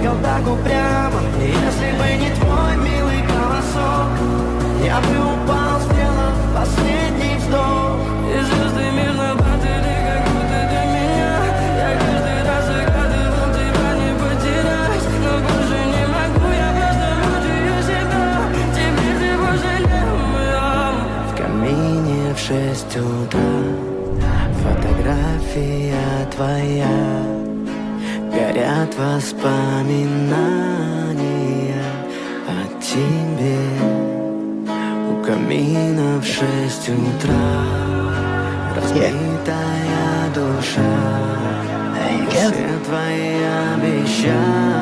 смотрел так упрямо. И если бы не твой милый голосок, я бы упал, сделав последний вздох. И звезды мирно падали, как будто до меня. Я каждый раз загадывал тебя не потерять, но больше не могу, я просто мучаю себя. Теперь ты пожалел моем. В камине в 6 утра фотография твоя, горят воспоминания о тебе. У камина в 6 утра разбитая душа, все твои обещания